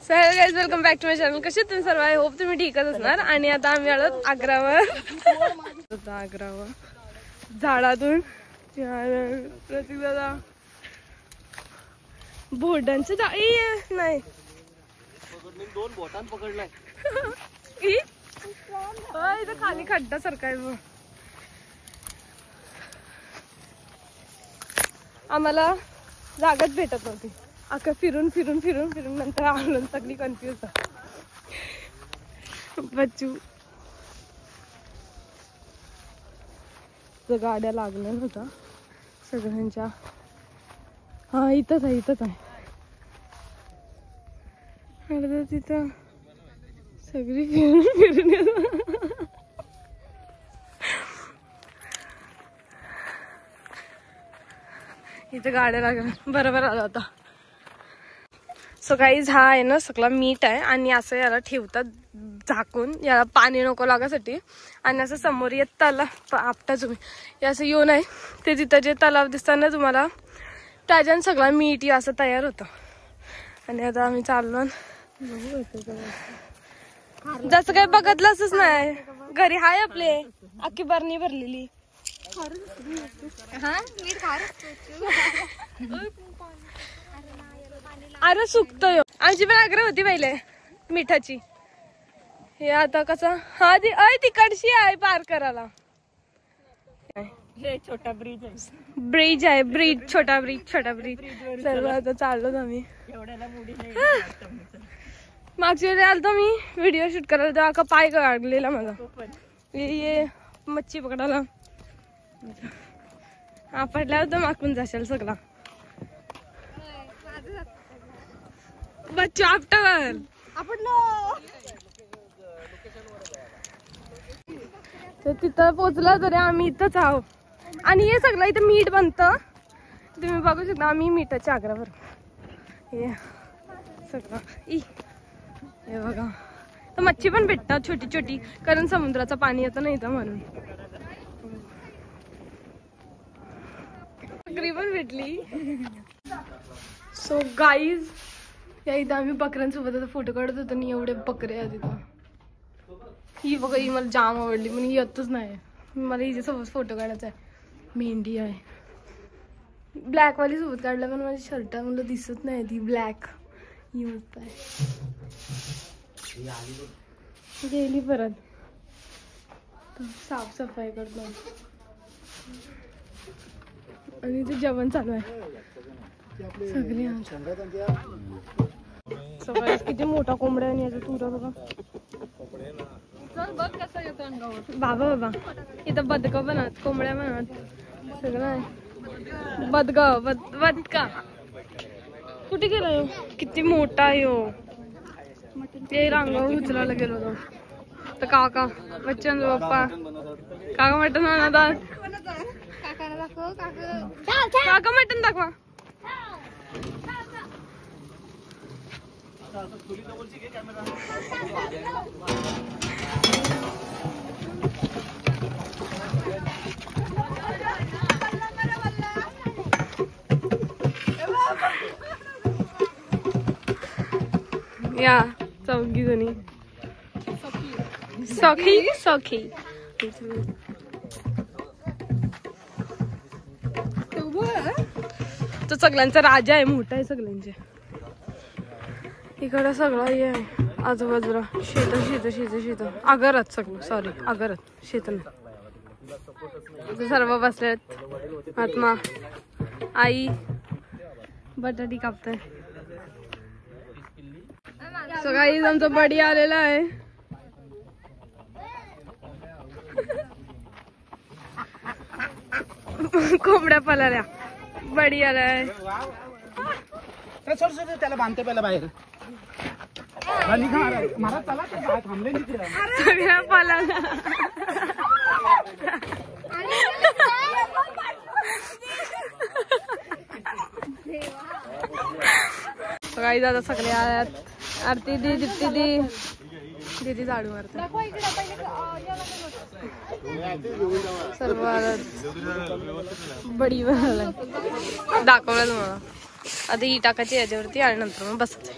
So hello guys, welcome back to my channel. कसे तुम्ही सर्व? आय होप तुम्ही ठीकच असणार. आणि आता आम्ही आलो आग्रावर. आग्रावर झाडातून प्रतीकदादा बोर्डांचं नाही दोन बोटां पकडलाय. इथं खाली खड्डा सारखा आहे. आम्हाला जागाच भेटत नव्हती. अख्खा फिरून फिरून फिरून फिरून नंतर आलो सगळी कन्फ्युज. बच्चू गाड्या लागल्या नव्हत्या सगळ्यांच्या. हा इथंच आहे, इथंच आहे. तिथं सगळी फिरून फिरून इथे गाड्या लागल्या. बरोबर आला होता. सो गाईज हा आहे ना सगळा मीठ आहे आणि असं याला ठेवतात झाकून, याला पाणी नको लागासाठी. आणि असं समोर येत तलाव आपटा तुम्ही असं येऊन आहे ते तिथं जे तलाव दिसतात ना तुम्हाला, त्याच्यानं सगळा मीठ असं तयार होतं. आणि आता आम्ही चाललो. जसं काही बघितलंच नाही. घरी हाय आपले अख्खी बरणी भरलेली. अरे सुकतोय. आमची पण आग्रह होती पहिले मिठाची. हे आता कसं हा ती तिकडची आहे पार करायला. छोटा ब्रिज आहे. ब्रिज आहे, ब्रिज छोटा ब्रिज, छोटा ब्रिज. सर्व आता चाललो आम्ही. मागच्या वेळी आलतो मी व्हिडिओ शूट करायला, तेव्हा का पाय काढलेला माझा. ये मच्छी पकडायला आपटल्यावर तर मागून जाशाल सगळा. बच्चू आपटावर तर तिथं पोचला तरी आम्ही इथंच आहोत. आणि हे सगळं इथं मीठ बनतं. तुम्ही बघू शकता आम्ही मिठाच्या आग्रावर. हे सगळं हे बघा. तर मच्छी पण भेटतात छोटी छोटी, कारण समुद्राचं पाणी येतं ना इथं म्हणून. बकरी पण भेटली. सो गाईज या इथं आम्ही बकऱ्यांसोबत आता फोटो काढत होतो आणि एवढे बकरे आहेत तिथं. ही बघा, ही मला जाम आवडली पण ही येतच नाही. मला हिच्यासोबत फोटो काढायचा आहे. मेंढी आहे ब्लॅक वाली सोबत काढला, पण माझी शर्ट मला दिसत नाही ती ब्लॅक. ही मस्त आहे. गेली परत. साफसफाई करतो आणि इथे जेवण चालू आहे. सगळे सगळ्यात किती मोठा कोंबड्या आणि याचा तुरा बघा. बघ कसं येतो अंगावर. बाबा बाबा इथं बदक बनत, कोंबड्या बनत, सगळं आहे. बदका कुठे गेला यो? किती मोठा आहे यो. ते रांगावर उचलायला गेलो होतो तर काका बच्चन बाप्पा काका मटन बनवतात. काका मटन दाखवा. या चौघी जणी सखी सखी. तो सगळ्यांचा राजा आहे, मोठा आहे सगळ्यांचे. इकडं सगळं हे आहे आजूबाजूला शेत शेत शेत शेत. आगारात सगळं, सॉरी आगारात, शेत नाही. सर्व बसलेत. महात्मा आई बटाटी कापताय. सो गाईज आमचा बडी आलेला आहे. कोंबड्या पळाल्या. बडी आलाय. त्याला बांधते पहिला बाहेर. सगळ्या पळाल्या. गाईज आता सगळे आल्यात. आरती दी, दीप्ती दी, दीदी झाडू मारते. सर्व बडी बनवलाय. दाखवलं तुम्हाला. आता ही टाकायची याच्यावरती आणि नंतर मग बसायचं.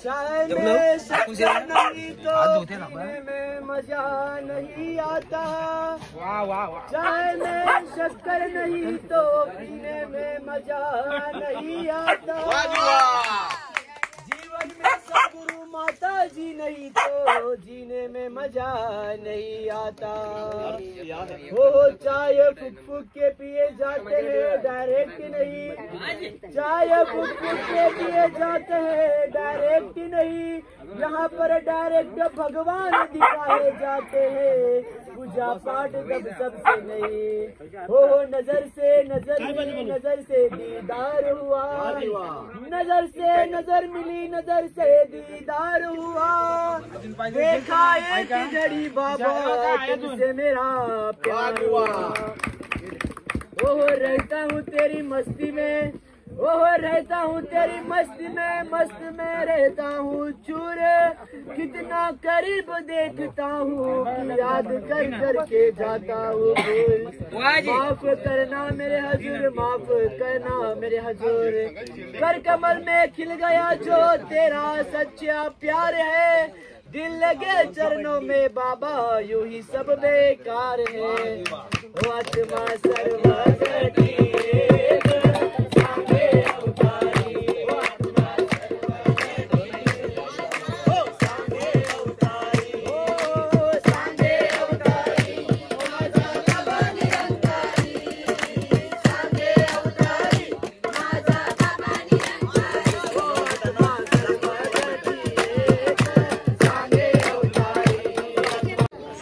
चाय में शक्कर नहीं तो पीने में मजा नहीं आता। चाय में शक्कर नहीं तो पीने में मजा नहीं आता। जीवन में सदगुरु माता जी नहीं तो जीने में मजा नहीं आता। वो चाय फुक फुक के पिए जाते हैं डायरेक्ट नहीं। चाय फुक फुक के पिए जाते हैं डायरेक्ट नहीं। यहाँ पर डायरेक्ट भगवान दिखाए जाते हैं, पूजा पाठ जब सबसे नहीं। हो नजर से नजर मिली, नजर से दीदार हुआ। नजर से नजर मिली, नजर से दीदार हुआ। देखा एक घड़ी बाबा तुमसे मेरा प्यार हुआ। ओह रहता हूँ तेरी मस्ती में, ओह रहता हूँ तेरी मस्ती में, मस्त में रहता हूँ चूर। कितना करीब देखता हूँ, याद कर कर के जाता हूँ भूल। माफ करना मेरे हजूर, माफ करना मेरे हजूर। कर कमल में खिल गया जो तेरा सच्चा प्यार है। दिल लगे चरणों में बाबा यूं ही सब बेकार है। वो आत्मा सर्वगति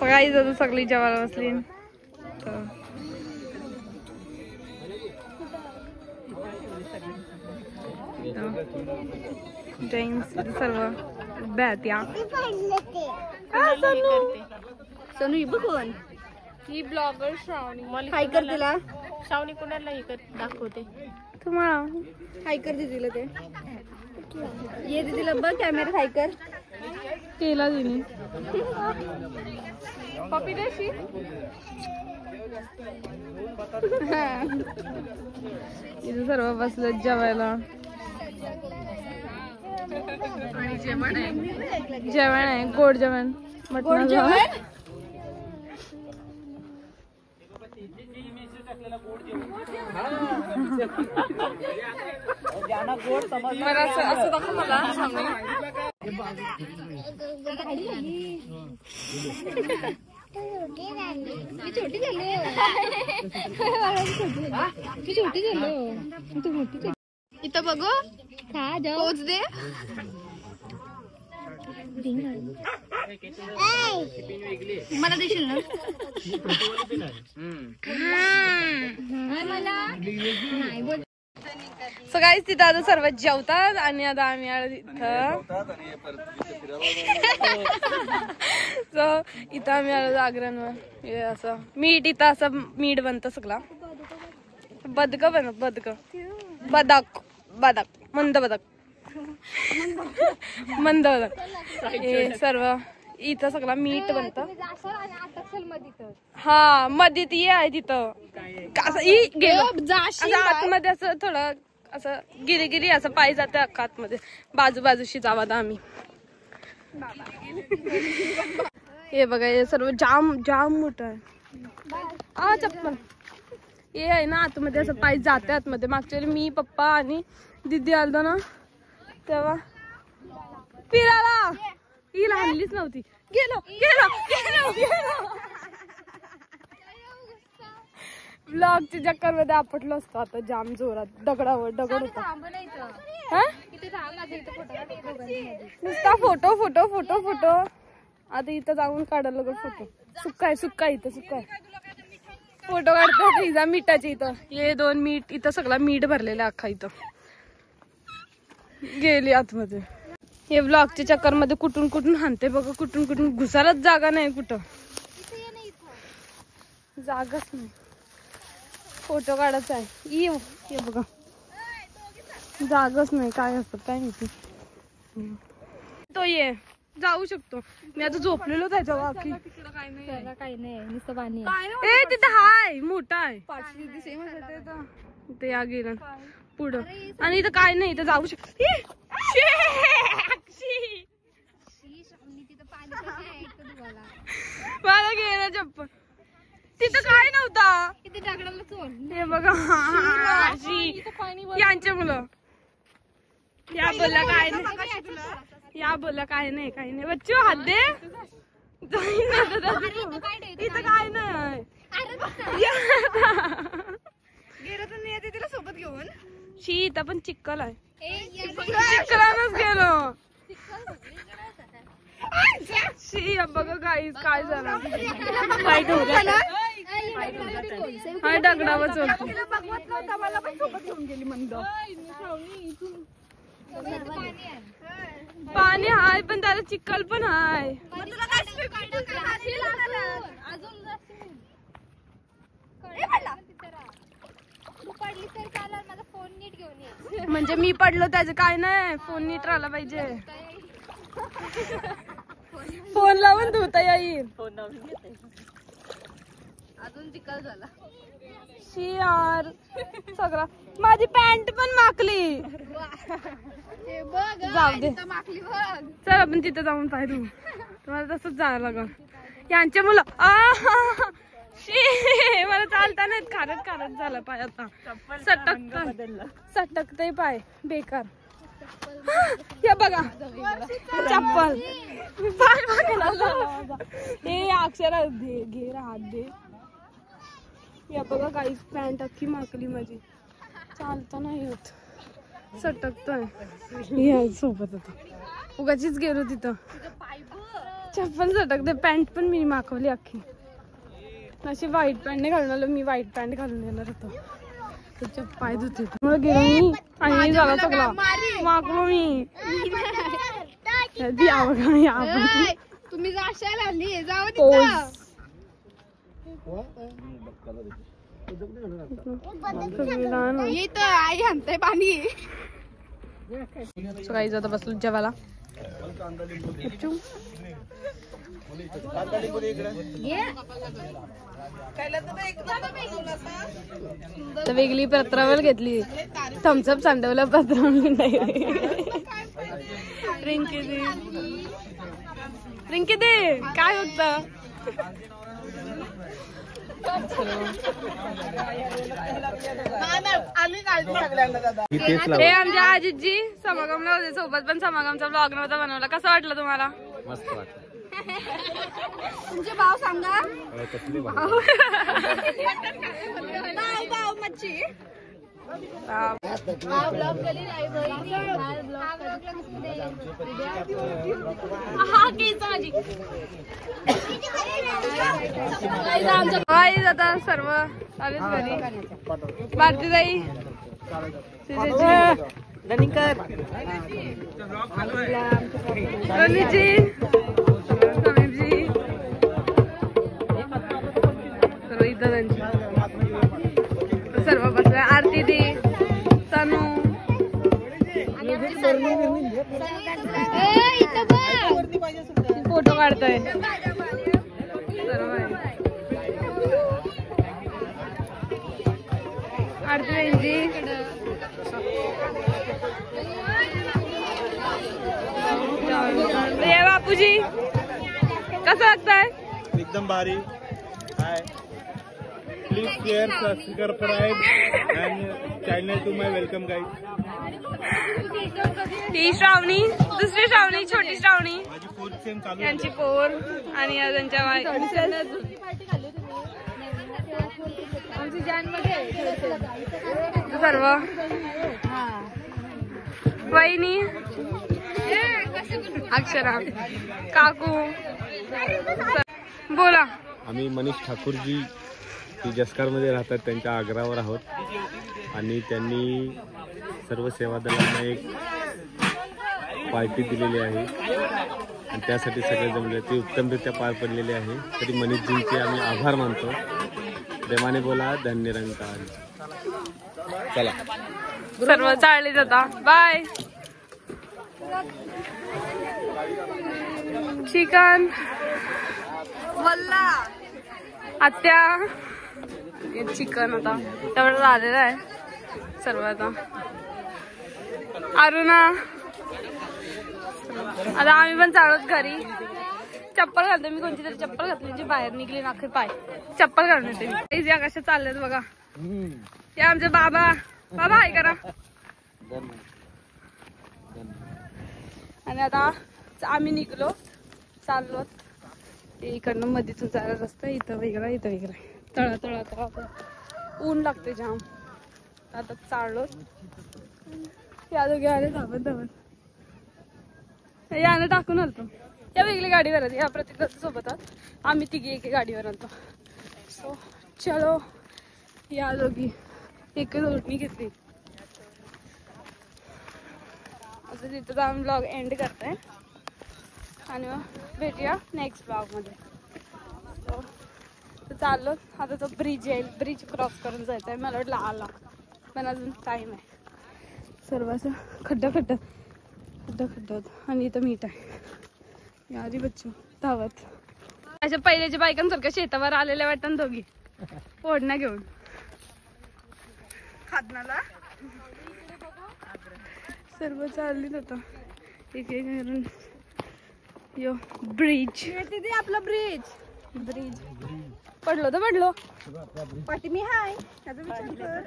सकाळी जातो सगळी जेवायला बसली जेंट्स सर्व उभ्या आहेत या. सोनू ही बघून ही ब्लॉगर श्रावणी हाय कर तिला. श्रावणी कोणाला हे कर दाखवते तुम्हाला हाय कर दीदीला ते ये दीदीला बघ कॅमेरा हाय कर केला तिने पप्पी देशी इथे सर्व बसले जेवायला. आणि जेवण आहे गोड जेवण मटण जेवण. मला असं दाखव मला छोटी झालो तू मोठी इथं बघू खा पोच दे. मला देशील ना. नाही बोल. सो गाईज तिथं आता सर्व जेवतात आणि आता आम्ही इथं सो इथं आम्ही आलो जागरणवर. असं मीठ इथं असं मीठ बनतं सगळा. बदक बदक मंद बदक हे सर्व इथं सगळं मीठ बनतं. हा मध्ये ती आहे तिथं गेलो आतमध्ये असं थोडं असं गिरी असं पाय जाते अख्खा आतमध्ये. बाजूशी जावा आम्ही. हे बघा हे सर्व जाम मोठं आहे. चप्पल हे आहे ना आतमध्ये असं पाय जाते आतमध्ये. मागच्या वेळी मी पप्पा आणि दीदी आलतो ना तेव्हा फिरायला ही हल्लीच नव्हती. गेलो ब्लॉगच्या चक्कर मध्ये आपटलो असतो. आता जाम जोरात दगडावर दगड होता. नुसता फोटो आता इथं जाऊन काढायला लागलो फोटो. सुक्का इथं फोटो काढतो इजा मिठाचे. इथं हे 2 मीठ इथं सगळा मीठ भरलेला अख्खा. इथं गेली आतमध्ये. हे ब्लॉगच्या चक्कर मध्ये कुठून हाणते बघा. कुठून घुसायलाच जागा नाही. कुठं जागाच नाही. फोटो काढायचा आहे. ये बघा जागाच नाही. काय असतं काय माहिती. तो ये जाऊ शकतो. मी आता झोपलेलो त्याच्यावर आखी. काही नाही नुसतं पाणी. ए तिथं हाय मोठा आहे ते या गेलं पुढं. आणि इथं काय नाही. इथं जाऊ शकतो. मला गेलं चप्पल. तिथं काय नव्हता. हे बघा यांच्या मुलं या बोलल्या काय नाही. बच्चू हात दे. इथं काय नाही. तिला सोबत घेऊन इथं पण चिक्कल आहे. चिक्कलानच गेलो. बघा गाईज काय झालं. हा दगडावर चढतो. पाणी हाय पण त्याला चिक्कल पण हाय. म्हणजे मी पडलो त्याचं काय नाही. फोन नीट राहिला पाहिजे. फोन लावून धुता येईल. अजून चिखल झाला. यार सगळं माझी पॅन्ट पण माकली. जाऊ दे चल आपण तिथं जाऊन पाहिजे. तुम्हाला तसंच जायला लागल. यांचे मुलं मला चालता नाहीत. खारट झालं पाय. आता सटकतय पाय बेकार. हे बघा चप्पल हे अक्षर घे हात दे. या बघा काही पॅन्ट अख्खी माकली माझी. चालता नाही होत. सटकतोय सोबत. आता उगाचीच गेलो तिथं. चप्पल सटकते. पॅन्ट पण मी माकवली अख्खी. अशी व्हाईट पॅन्ट नाही घालून आलो. मी व्हाईट पॅन्ट घालून येणार होतो. त्याच्या पाय धुते गेलो मी आणि झाला सगळा माकलो मी. तुम्ही जाशाला आली जाऊ. आई आणते पाणी. सकाळी आता बसलो जेवायला. तर वेगळी पत्रावल घेतली. थम्सअप सांडवला पत्रावल. रिंकी दे काय होत. हे आमच्या आजीजी समागमला होते सोबत. पण समागमचा ब्लॉग नव्हता बनवला. कसं वाटलं तुम्हाला. मस्त वाटलं. तुमचे भाव सांगा. कसली भाव. भाव मच्छी आता सर्व आलेच घरी. भारतीताई रनीजी समीरजी सर्व इथं त्यांची सर्व बसले. आरती दी तनू फोटो काढतोय सर्व आहे. आरती बहिणजी बापूजी कसं लागतंय? एकदम भारी. Hi, please share, subscribe and channel to my welcome guys. ही श्रावणी, दुसरी श्रावणी, छोटी श्रावणी माझी 4th सेम चालू आहे. यांची पोर आणि त्यांच्या सर्व वहिनी, अक्षरा, काकू. बोला. आम्ही मनीष ठाकूरजी की जसकारमध्ये राहतात त्यांच्या आग्रहावर आहोत आणि त्यांनी सर्व सेवा दलांना एक पार्टी दिलेली आहे आणि त्यासाठी सगळे जमले ते उत्तमरित्या पार पडलेले आहे. तरी मनीषजींचे आम्ही आभार मानतो. प्रेमाने बोला, धन्य रंगकार. चला सर्व चालले जाता. बाय. चिकन वल्ला आत्या चिकन आता तेवढं आलेलं आहे सर्व. आता अरुणा. आता आम्ही पण चालत घरी. चप्पल घालते मी, कोणती तरी चप्पल घातली जी बाहेर निघली नाखे पाय. चप्पल घालून येते मी. या कशा चाललेत बघा. या आमचे बाबा. बाबा आहे करा. आणि आता आम्ही निघलो चाललो. इकडनं मधीतून जायला रस्ता. इथं वेगळा, इथं वेगळा. तळा तळा तळा ऊन लागते जाम. आता चाललो. या दोघे आले धावत धावत. यानं टाकून आलतो. या वेगळी गाडीवर आली. या प्रत्येक सोबत आम्ही तिघी एके गाडीवर आलतो. सो चलो या दोघी एक जोडणी घेतली. असं तिथं जाऊन ब्लॉग एंड करताय आणि मग भेटूया नेक्स्ट ब्लॉग मध्ये. तर चाललो आता. तो ब्रिज येईल, ब्रिज क्रॉस करून जायचं आहे. मला वाटलं आला पण अजून टाइम आहे. सर्व असं खड्डा खड्डा खड्डा खड्डा होता आणि इथं मीठ आहे. यारी बच्चू धावत अशा पहिल्याच्या बायकांसारख्या शेतावर आलेल्या वाटतात दोघी ओढण्या घेऊन. खादनाला सर्व चाललीत आता एक एक करून. यो ब्रिज आपला ब्रिज. ब्रिज पडलो तर पडलो. पाठी मी हाय त्याचा विचार कर.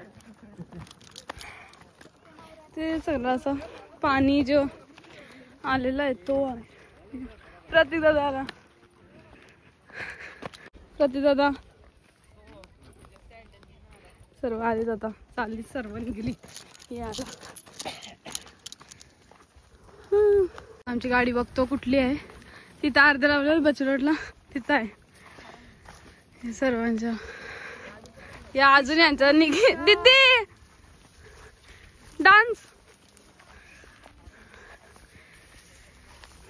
ते सगळं असं पाणी जो आलेला आहे तो आहे. प्रतिदादा आला. प्रतिदादा सर्व आले जाता. चालली सर्व निघली. याला आमची गाडी बघतो कुठली आहे. तिथं अर्ध्या लावलं बचत रोडला तिथं आहे. हे सर्वांच्या या अजून यांचा निघे. दीदी डान्स.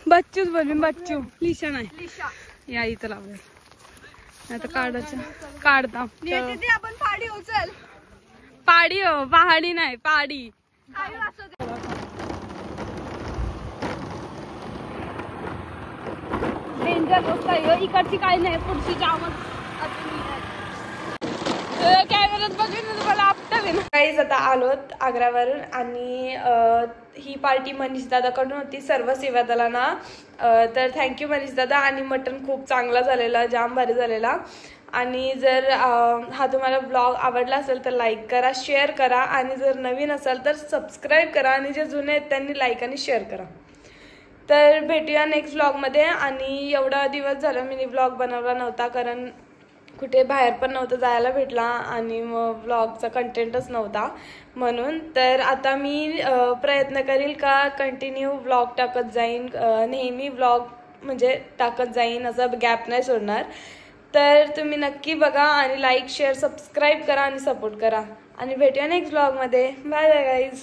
बच्चूच बोलून बच्चू. लिशा नाही या इथं लावलं. आता काढायचं काढता. आपण पाडी उचल. पाडी हो, पहाडी नाही पाडी. डेंजर गोष्ट आहे. इकडची काही नाही, पुढची जामच. कॅमेऱ्यात बघून तुम्हाला आपटवेन. काहीच आता आलोत आग्र्यावरून आणि ही पार्टी मनीष दादाकडून होती सर्व सेवा दलांना. तर थँक्यू मनीष दादा. आणि मटण खूप चांगला झालेला, जाम भारी झालेला. आणि जर हा तुम्हाला ब्लॉग आवडला असेल तर लाईक करा, शेअर करा आणि जर नवीन असाल तर सबस्क्राईब करा आणि जे जुने आहेत त्यांनी लाईक आणि शेअर करा. तर भेटूया नेक्स्ट ब्लॉगमध्ये. आणि एवढा दिवस झाला मिनी ब्लॉग बनवला नव्हता कारण कुठे बाहेर पण नव्हतं जायला भेटला आणि मग व्लॉगचा कंटेंटच नव्हता म्हणून. तर आता मी प्रयत्न करील का कंटिन्यू व्लॉग टाकत जाईन, नेहमी व्लॉग म्हणजे टाकत जाईन, असा गॅप नाही सोडणार. तर तुम्ही नक्की बघा आणि लाईक शेअर सबस्क्राईब करा आणि सपोर्ट करा आणि भेटूया नेक्स्ट व्लॉगमध्ये. Bye bye guys.